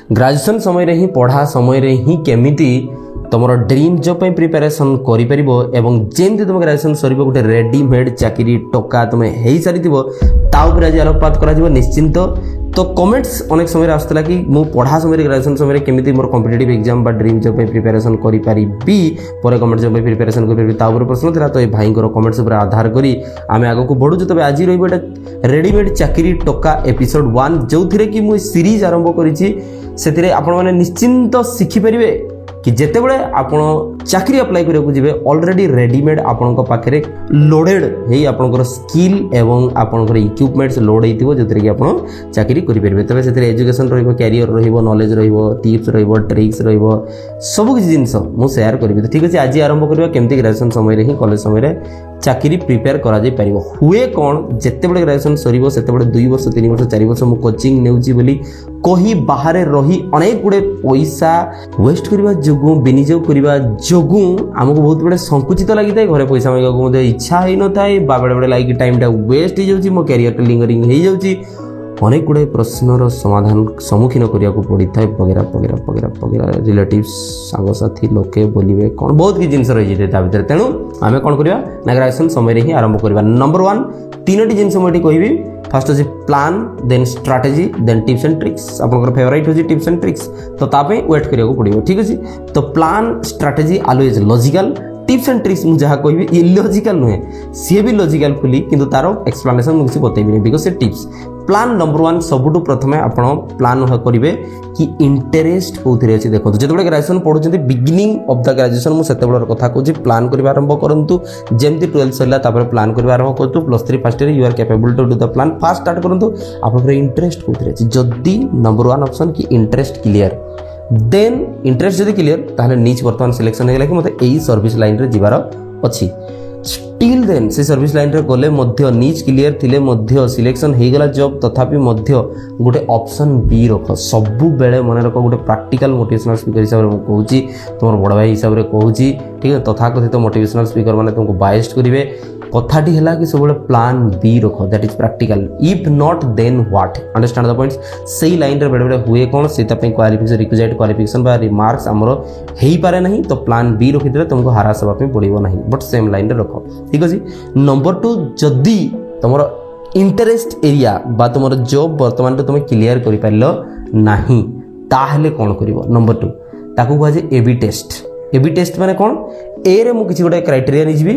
Graduation समय ही पढ़ा समय ही केमिति तुम ड्रीम जॉब पे प्रिपरेशन करें जमी तुम ग्रेजुएशन सर गोटे रेडीमेड चाकरी टका तुम हो सारी ताऊपर आज आलोकपात कर निश्चिंत। तो कमेंट्स अनेक समय आसला कि मु पढ़ा समय ग्रेजुएशन समय केमिति मोर कॉम्पिटिटिव एग्जाम बा ड्रीम जॉब पे प्रिपरेशन करी पर गवर्नमेंट जॉब पे प्रिपरेशन करी ताऊपर प्रश्न था। तो ये भाई कमेंट्स उपर आधार करी आमे आगो को बढ़ुछु। तबे आज रहिबो एटा रेडीमेड चाकरी टका एपिसोड 1 जो थिरे कि मु सीरीज आरंभ करिछि सेतिरे आपण माने निश्चिंत शिखि परिबे कि जेते बळे आपण चाकरी अप्लाई करियो जिवे ऑलरेडी रेडीमेड आपन पाखे लोडेड हे आपन स्किल एवं आपन इक्विपमेंट्स लोड होइतिबो जेतरे कि आपण चाकरी करि परबे। तबे सेतरे एजुकेशन रहिबो कैरियर रहिबो नॉलेज रहिबो टिप्स रहिबो ट्रिक्स रहिबो सब किछि जिंस मु शेयर करबी। तो ठीक अछि आज आरंभ करबा केमति ग्रेजुएशन समय रे ही कॉलेज समय रे चाकरी प्रिपेयर करा जाय परिबो। हुए कोन जेते बळे ग्रेजुएशन सरिबो सेते बळे 2 वर्ष 3 वर्ष 4 वर्ष मु कोचिंग नेउची बोली कही बाहर रही अनेक गुडे पैसा वेस्ट करबा जोगु विनियोग करबा जोगु हमको बहुत बड़े संकुचित लगी था घरे पैसा मांगो मत इच्छा ही न था बेले बेले लाइक टाइम टा वेस्ट हो जाउची मो कैरियर लिंगरिंग हो जाउची अनेक गुड़े प्रश्नर समाधान सम्मुखीन करिया को पड़ी था वगैरह वगैरह वगैरह वगैरह रिलेटिव्स सांगसाथी लोके बोलिबे कोन बहुत की जिंस रही जेते ता भीतर। तेणु आमे कोन करिया ना ग्रेजुएशन समय ही आरंभ करबा। नंबर 1 तीनोटी जिंस मोटी कहबी फर्स्ट होची plan then strategy then tips and tricks आपन फेवरेट होची टिप्स एंड ट्रिक्स तो तापे वेट करिया को पड़िबो। ठीक अछि तो plan strategy always logical tips and tricks मुझे जहाँ कह इलॉजिकल नुहे सी भी लॉजिकल फुली किंतु तार एक्सप्लेनेशन मुझे बतेबी बिकज से टिप्स प्लान नंबर 1 सबुठु प्रथमे आपण प्लान करेंगे कि इंटरेस्ट कौन अच्छी देखो जो ग्रेजुएशन पढ़ुं बिगिनिंग ऑफ द ग्रेजुएशन मुझे कथा कहूँ प्लान करने आरंभ करूँ जमी 12th सरला प्लान करने आरंभ करूँ +3 first year you are capable to do the plan fast start करूँ आप इंटरेस्ट कौन अच्छी जदि नंबर 1 ऑप्शन कि इंटरेस्ट क्लियर देन इंटरेस्ट जदि क्लियर ताहले नीच वर्तमान सिलेक्शन है कि मते एई सर्विस लाइन रे जिबार अछि स्टिल देन से सर्विस लाइन रे गले मध्य नीच क्लियर थिले मध्य सिलेक्शन हे गला जॉब तथापि मध्य गोटे ऑप्शन बी रख सबु बेले मन रख गोटे प्रैक्टिकल मोटिवेशनल स्पीकर हिसाब रे कहूची तुम बड़ भाई हिसाब रे कहूची ठीक है तथाकथित मोटिवेशनल स्पीकर माने तुमको बायस्ड करिवे कथाटी है कि सब प्लान बी रख that is practical if not then what understand the points सही लाइन रे बेले बेले हुए कोन से तापे क्वालिफिकेशन रिक्विजिट क्वालिफिकेशन बा रिमार्क्स हमरो हेई पारे नहीं तो प्लान बी रखि देले तुमको हरास हबा पे पड़िबो नहीं बट सेम लाइन रे रखो। ठीक अछि नंबर 2 जदी तुमरो इंटरेस्ट एरिया बा तुमरो जॉब वर्तमान तुम क्लियर करि पारलो नाही ताहले कोन करिवो नंबर 2 ताकू कहजे एबी टेस्ट माने कोन ए रे मु किछि गोटे क्राइटेरिया नि जिवि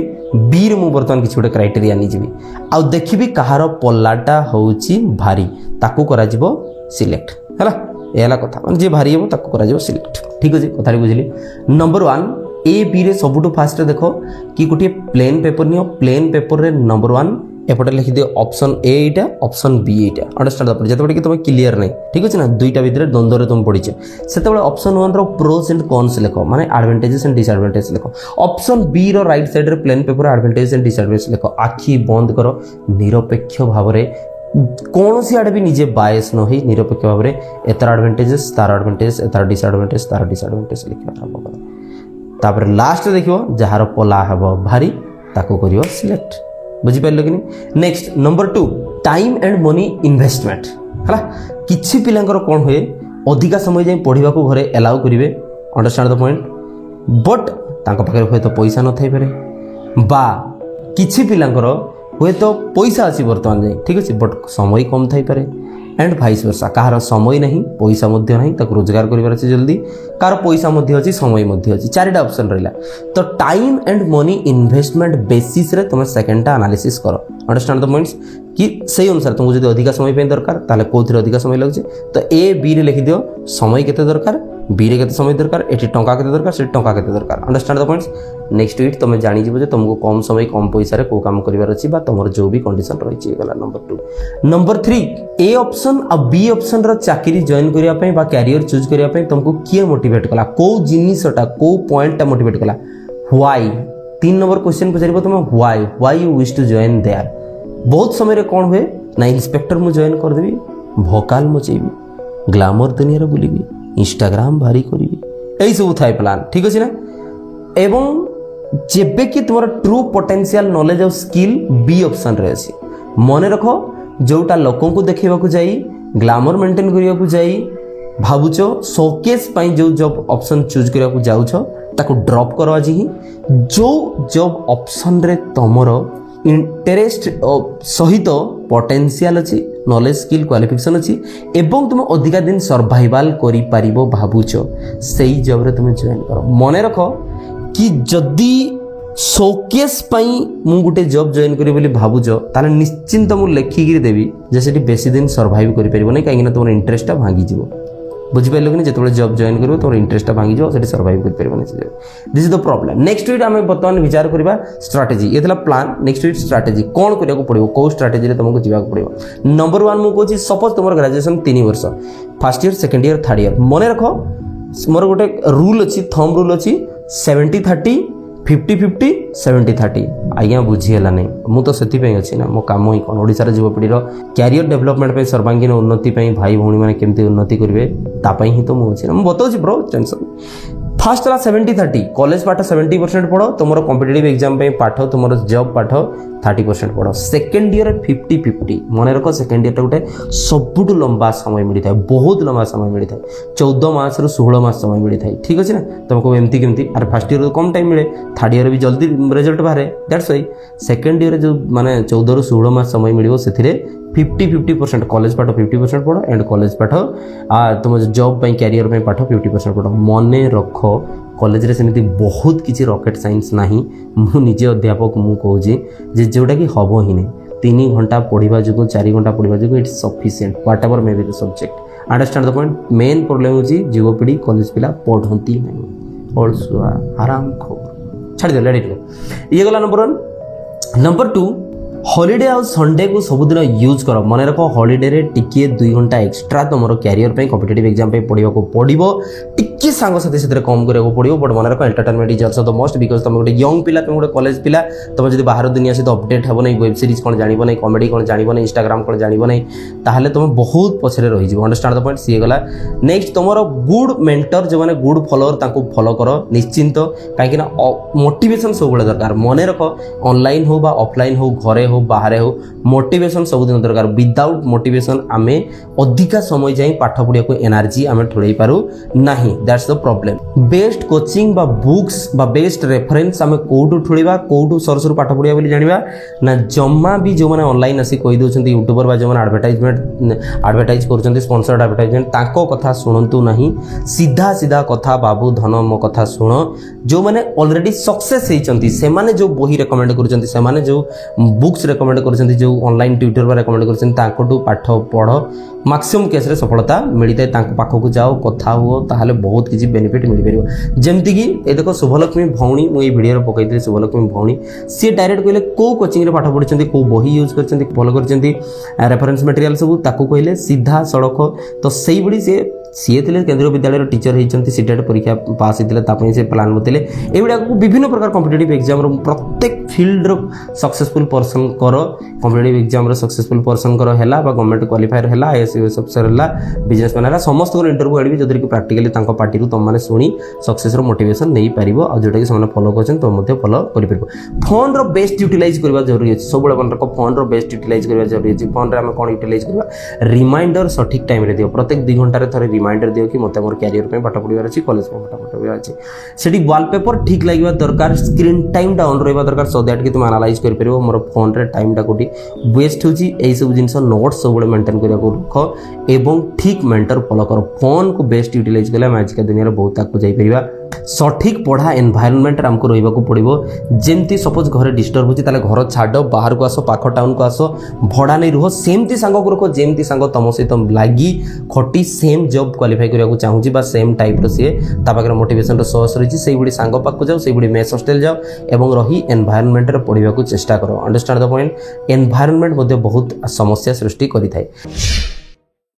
बी रे मु वर्तमान किछि गोटे क्राइटेरिया नि जिवि आ देखिबि कहार पल्लाटा होउची भारी ताकू करा जिवो सिलेक्ट हैला एला कथा माने जे भारी हेबो ताकू करा जिवो सिलेक्ट। ठीक अछि कथारी बुझिली। नंबर 1 ए बी रे सबुटु फास्ट देखो कि गोटे plain paper neo plain paper रे नंबर 1 एपटे लिखि दियो option A Etah option B Etah understand the जते कि तुम क्लियर नहीं ठीक अछि ना दुईटा भितर द्वंद्व रे तुम पडिछ सेते बेले ऑप्शन 1 रो प्रोस एंड कॉन्स लिखो माने एडवांटेजेस एंड डिसएडवांटेज लिखो ऑप्शन बी रो राइट साइड रे plain paper advantages and disadvantage लिखो आखि बंद करो निरपेक्ष भाव रे कौन सी आड़े भी निजे बायस न होई निरपेक्ष भाव रे एतार एडवांटेजेस तार एडवांटेज एतार डिसएडवांटेज लिखा आरंभ करो तापर लास्ट देखियो जहार पला हबो भारी ताको करियो सिलेक्ट बुझी पाइल कि नहीं। Next number 2 time and money investment हला किछि पिलांकर कोन होए अधिका समय जाय पढिबा को घरे अलाउ करिवे अंडरस्टैंड द पॉइंट बट तांका पाखे होय तो पैसा न थाई पारे बा किछि पिलांकर होय तो पैसा अछि वर्तमान जाय ठीक अछि बट समय कम थाई पारे एंड भाइस वर्सा कहार समय नहीं पैसा मध्य नहीं ताको रोजगार करिवार अछि जल्दी कार पैसा मध्य अछि समय मध्य अछि चारिटा ऑप्शन रहिला तो time and money investment basis रे तुम सेकंडटा एनालिसिस करो अंडरस्टैंड द पॉइंट्स कि सही अनुसार तुमको जदि अधिका समय पे दरकार ताले कोथि अधिका समय लागছে तो ए बी रे लिखि दियो समय केते दरकार बी रे केते समय दरकार एठी टंका केते दरकार से टंका केते दरकार understand the points next week तुम जानि जिवो जे तुमको कम समय कम पैसा रे को काम करिवार अछि बा तमर जो भी कंडीशन रहि छि गला नंबर 2 नंबर 3 ए ऑप्शन आ बी ऑप्शन रो चाकरी जॉइन करिया पई बा कैरियर चूज करिया पई तुमको किए मोटिवेट कला को जिनिसटा को पॉइंटटा मोटिवेट कला व्हाई 3 नंबर क्वेश्चन पचारिबो तुम why you wish to join there बहुत समय रे कोन हुए ना इंस्पेक्टर मु जॉइन कर देबी भोकाल मचेबी ग्लैमर दुनिया रे बुलीबी इंस्टाग्राम भारी करिबी एई सब थाय प्लान ठीक अछि ना एवं जेबे कि तुमर ट्रू पोटेंशियल नॉलेज और स्किल बी ऑप्शन रे अछि मने रखो जोटा लोकों को देखैबा को जाई ग्लैमर मेंटेन करिया को जाई भावुच शोकेस जो जॉब ऑप्शन चूज करने को जाऊछ ताको ड्रॉप करो आज ही जो जॉब ऑप्शन रे तमरो इंटरेस्ट सहित पोटेंशियल अच्छी नॉलेज स्किल क्वालिफिकेशन अच्छी एवं तुम अधिका दिन सर्वाइवल करि पारिबो भावुच सेही जॉब रे तुम जॉइन करो। मने रख कि जदी शोकेस मु गोटे जॉब जॉइन करी बोली भावुच ताले निश्चिंत मु लेखिकी देवी जे सेठी बेसी दिन सर्वाइव करि परिबो नै काहे कि तुम इंटरेस्ट भांगी जीवो बुझिपारे कि जिते जॉब जॉइन कर तुम इंटरेस्ट भांगी जाओ से सर्वाइव कर this is the problem. Next week आम बर्तमान विचार करवा स्ट्राटेजी ये प्लान नेक्स्ट वीक स्ट्राटेजी कौन करा पड़ो कौ स्ट्राटेजी तुमको जावाक पड़ो। नंबर 1 मुझे सपोज तुम ग्रेजुएशन 3 वर्ष first year second year third year मन रख मोर गोटे रूल अच्छी थंब रूल अच्छी 70-30 50-50 70-30 आज्ञा बुझीगला नहीं मुझे अच्छी ना मो कम ही कौन ओडिशार युवपीढ़ी क्यारियर डेवलपमेंट सर्वांगीन उन्नति भाई भौणी मैंने केमती उन्नति करेंगे तापाई ही तो मुझे ना मुझे बताऊँ ब्रो टेंशन फास्ट है 70-30 कॉलेज पाठ 70% पढ़ो तुम कॉम्पिटिटिव एग्जाम पाठ तुम जॉब पाठ 30% पढ़ो। सेकेंड ईयर 50-50 मन रख सेकेंड ईयर गोटे सबुठ लंबा समय मिलता है बहुत लंबा समय मिलता है 14 मास रु 16 मास समय मिलता है ठीक अच्छे ना तुमको एमती केमती अरे फर्स्ट ईयर कम टाइम मिले थर्ड ईयर भी जल्दी रिजल्ट बाहर दैट्स वाई सेकेंड ईयर जो माने 14 रु 16 मास समय मिले से 50-50% कॉलेज पाठ 50% पढ़ो एंड कॉलेज पाठ तुम जॉब क्यारियर पाठ 50% पढ़ो। मन रख कॉलेज रे सेमती बहुत किसी रॉकेट साइंस नहीं मु निजे अध्यापक मु कहूँ जे जोटा कि हम ही नहीं 3 घंटा पढ़ा जो 4 घंटा पढ़ा जो it's sufficient what ever may be the subject understand the point. Main problem होची युवपीढ़ी कॉलेज पिला पढ़ती नहीं अलसुआ आराम खबर छाड़ दे लेट गो ये गला नंबर 1। नंबर 2 हॉलिडे आ संडे को सबुदिन यूज कर मन रख हॉलिडे रे टिके 2 घंटा एक्स्ट्रा तुम कैरियर पे कॉम्पिटिटिव एग्जाम पे पढ़ा पड़ो टिके सांग साथी से कम करा पड़ो बट मन रख entertainment is also the most because तुम गोटे यंग पिला तुम गोटे कॉलेज पिला तुम जब बाहर दुनिया सहित अपडेट हे नहीं वेब सीरीज कौन जानव नहीं कॉमेडी कौन जानव नहीं इंस्टाग्राम कौन जानव नहीं ताहले तुम बहुत पछरे रही अंडरस्टैंड द पॉइंट सी गला। नेक्स्ट तुम गुड मेंटर जो मैंने गुड फॉलोअर ताको फॉलो कर निश्चिंत कहीं मोटिवेशन सब बड़े दरकार मन रख ऑनलाइन हो बा ऑफलाइन हो घरे हो बाहर हो मोटिवेशन सबुदिन दरकार विदाउट मोटिवेशन आमे अधिका समय जाए पाठ पढ़िया को एनर्जी आमे ठुड़ाई पारू नहीं that's the problem. Best coaching बा बुक्स बा बेस्ट रेफरेंस आमे कोठू ठुड़ीबा कोठू सरसर पाठ पढ़िया बोली जानिबा ना जम्मा भी जो माने ऑनलाइन आसी कहि दोछंती यूट्यूबर बा जो माने एडवर्टाइज करछंती स्पॉन्सर्ड एडवर्टाइजमेंट ताको कथा सुनंतु नहीं सीधा सीधा कथा बाबू धन मो कथा सुन जो माने ऑलरेडी सक्सेस हेचंती से माने जो बही रेकमेंड करछंती से माने जो बुक्स रेकमेंड करछंती जो ऑनलाइन ट्यूटर पर रेकमेंड करछंती ताकोटू पाठ पढ़ मैक्सिमम केस रे सफलता मिलता है ताको पाखक जाओ कथा हुओ ताहले बहुत किसी बेनिफिट मिल परिबो। जेमति कि ए देखो शुभलक्ष्मी भौणी मु ए वीडियो रे पकैथि शुभलक्ष्मी भौणी सी डायरेक्ट कहले को कोचिंग रे पाठ पढ़छंती को बही यूज करछंती फॉलो करछंती रेफरेंस मटेरियल सब ताको कहले सीधा सड़क तो सेही बडी से सीए थे केंद्रीय विद्यालय टीचर होती सीटेट परीक्षा पास होते से प्लान बताइले एगुड़ा विभिन्न प्रकार कॉम्पिटिटिव एग्जाम प्रत्येक फील्ड सक्सेसफुल पर्सन कर कॉम्पिटिटिव एग्जाम सक्सेसफुल पर्सन कर है गवर्नमेंट क्वालिफायर है आईएएस अफिसर है बिजनेसमैन है समस्त इंटरव्यू आड़ी जो कि प्राक्टिकली पार्टी तुमने शुणी सक्सेस मोटिवेशन नहीं पार और जोटा कि फॉलो कर तुम फॉलो कर फोन रो बेस्ट यूटिलाइज करवा जरूरी है सब मन रख फोन रो बेस्ट यूटिलाइज करवा जरूरी है फोन रे कौन यूटिलाइज करवा रिमाइंडर सठिक टाइम रे दियो प्रत्येक 2 घंटा रे रिमाइंडर दियो कि मते मोर कैरियर पे पाठ पढ़िबार अछि कॉलेज पे पाठ पढ़िबार अछि सेठी वॉलपेपर ठीक लागिबा दरकार स्क्रीन टाइम डाउन रहबा दरकार सो दैट कि तुम एनालाइज कर परिबो मोर फोन रे टाइम टा कोठी वेस्ट होची एई सब जिंस नोट्स सब बळे मेंटेन करिया को रख एवं ठीक मेंटर फॉलो कर फोन को बेस्ट यूटिलाइज कले आज के दुनिया रे बहुत आकु जाई परिबा। सठिक पढ़ा एनवायरनमेंट आमको रहिबा को पड़िबो जेमती सपोज घरे डिस्टर्ब होची ताले घर छाडो बाहर को आसो पाख टाउन को आसो भड़ा नहीं रुह सेमती सांग को रखो जेमती सांग तम सहित लागी खटी सेम जॉब क्वालिफाई करिया को चाहूची बा सेम टाइप रो से ता पाकर मोटिवेशन रो सोर्स रहिची सेही बुडी सांग पाख को जाओ सेही बुडी मेस हॉस्टल जाओ एवं रही एनवायरनमेंट रे पढ़िबा को चेष्टा करो अंडरस्टैंड द पॉइंट एनवायरनमेंट मध्ये बहुत समस्या सृष्टि करि थाए।